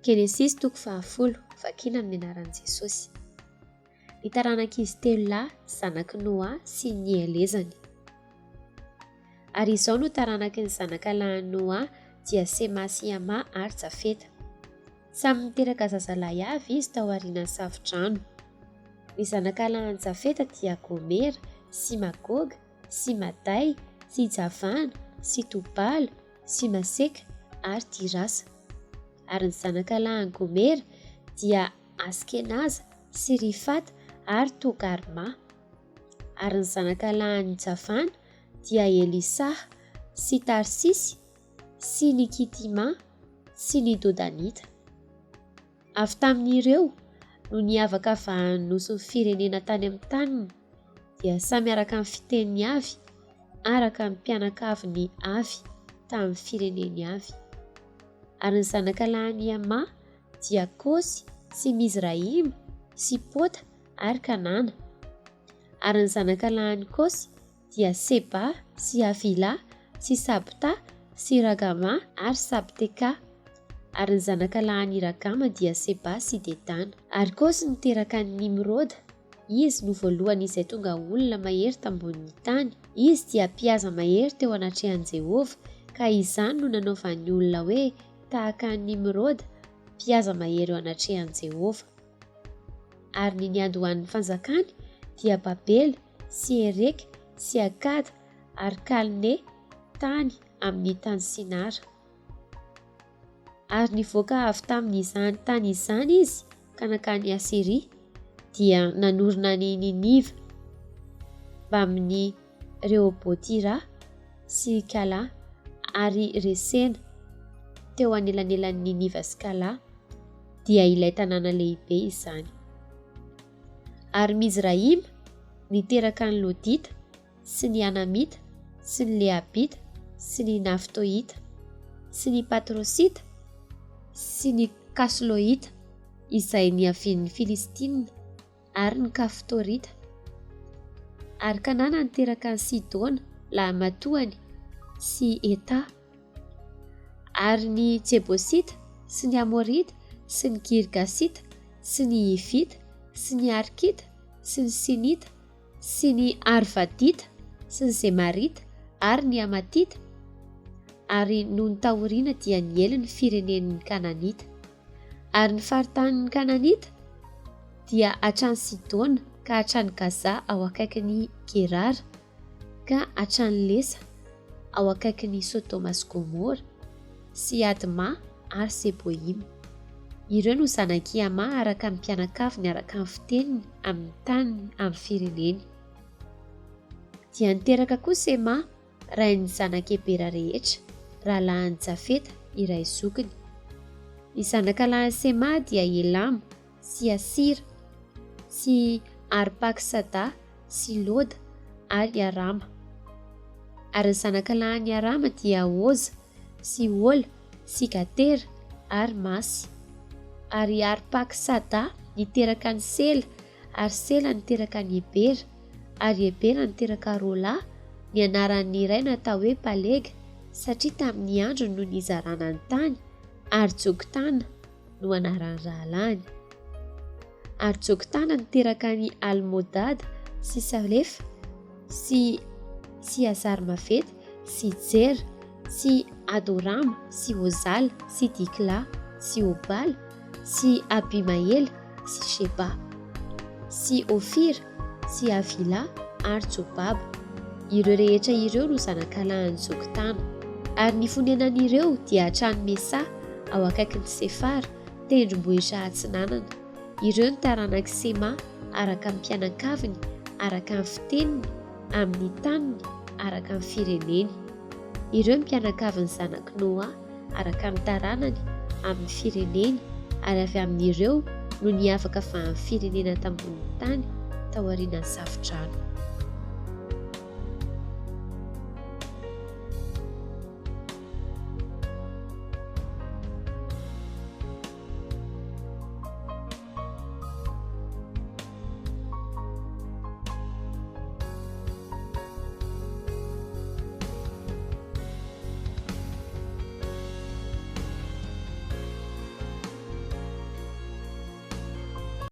Genesis 10 vakina amin'ny anaran'i Jesosy. Ny taranak'izy telo lahy zanaky Noa sy ny elezany. Ary izao no taranaky ny zanakalahy Noa dia Sema sy Ama ary Jafeta. Samy niteraka zazalahy avy izy tao aorian'ny savidrano. Ny zanakalahin'i Jafeta dia Gomera sy Magoga sy Maday sy Javana sy Tobala sy Maseka ary Tirasa. Ary ny zanakalahin'i Gomera dia Askenaza sy Rifata ary Togarma. Ary ny zanakalahin'i Javana dia Elisa sy Tarsisy sy ny Kitima sy ny Dodanita. Avy tamin'ireo no niavaka vahanosy ny firenena tany amin'ny taniny dia samy araka amin'ny fiteniny avy, araka amin'ny mpianakaviny avy tamin'ny fireneny avy. Ary ny zanakalahin'i Ama dia Kosy sy Mizraima sy Pota ary Kanana. Ary ny zanakalahin'i Kosy dia Seba sy Havila sy Sabta sy Ragama ary Sabteka. Ary ny zanakalahin'i Ragama dia Seba sy Dedana. Ary Kosy niteraka ny Nimroda. Izy no voalohan'izay tonga olona mahery tambonin'ny tany. Izy dia mpihaza mahery teo anatrehan'i Jehovah, ka izany no nanaovan'ny olona hoe tahaka ny Nimroda, mpihaza mahery eo anatrehan'i Jehovah. Ary ny niandohan'ny fanjakany dia Babela sy Ereka sy Akada ary Kalne tany amin'ny tany Sinara. Ary nivoaka avy tamin'izany tany izany izy ka nakany Asiria dia nanorina ny Niniva mba amin'ny Rehobotira sy Kala ary Resena. Teo anelanelan'ny Niniva sy Kala dia ilay tanàna lehibe izany. Ary Mizraima niteraka ny Lodita sy ny Anamita sy ny Lehabita sy ny Naftohita sy ny Patrosita sy ny Kasloita izay niavian'ny Filistina ary ny Kaftorita. Ary Kanana niteraka ny Sidona, Lahamatoany sy Eta. Ary ny Jebosita sy ny Amorita sy ny Girgasita sy ny Hivita sy ny Arkita sy ny Sinita sy ny Arvadita sy ny Zemarita ary ny Amatita. Ary noho ny tahoriana dia niely ny firenen'ny Kananita. Ary ny faritanin'ny Kananita dia hatrany Sidona ka hatrany Gaza ao akaikin'ny Gerara ka hatrany Lesa ao akaikin'ny Sodoma sy Gomora sy Adma ary Seboima. Ireo no zanak'i Ama araka amin'ny mpianakaviny araka amin'ny fiteniny amin'ny taniny amin'ny fireneny. Dia niteraka koa Sema rain'ny zanak-Ebera rehetra, rahalahin'i Jafeta iray zokiny. Ny zanakalahin'i Sema dia Elama sy Asira sy Arpaksada sy Loda ary Arama. Ary ny zanakalahin'i Arama dia Oza sy Ola sy Gatera ary Masy. Ary Arpaksada niteraka ny Sela ary Sela niteraka ny Ebera ary Ebera niteraka Rola. Ny anaran'ny iray natao hoe Palega satria tamin'ny andro no nizarana ny tany ary Joktana no anaran'ny rahalahiny. Ary Joktana niteraka ny Almodada sy Salefa sy Azarmaveta sy Jera sy Adorama sy Ozala sy Dikla sy Obala sy Abimaela sy Sheba sy Ofira sy Avila ary Jobaba. Ireo rehetra ireo no zanakalahin'ny Joktana. Ary ny fonenan'ireo dia hatrany Mesa ao akaikin'ny Sefara, tendrombohitra atsinanana. Ireo ny taranak'i Sema araka amin'ny mpianakaviny, araka amin'ny fiteniny, amin'ny taniny, araka amin'ny fireneny. Ireo ny mpianakavin'ny zanaky Noa araka amin'ny taranany, amin'ny fireneny, ary avy amin'ireo no niavaka fa amin'ny firenena tambonin'ny tany tao aorian'ny savidrano.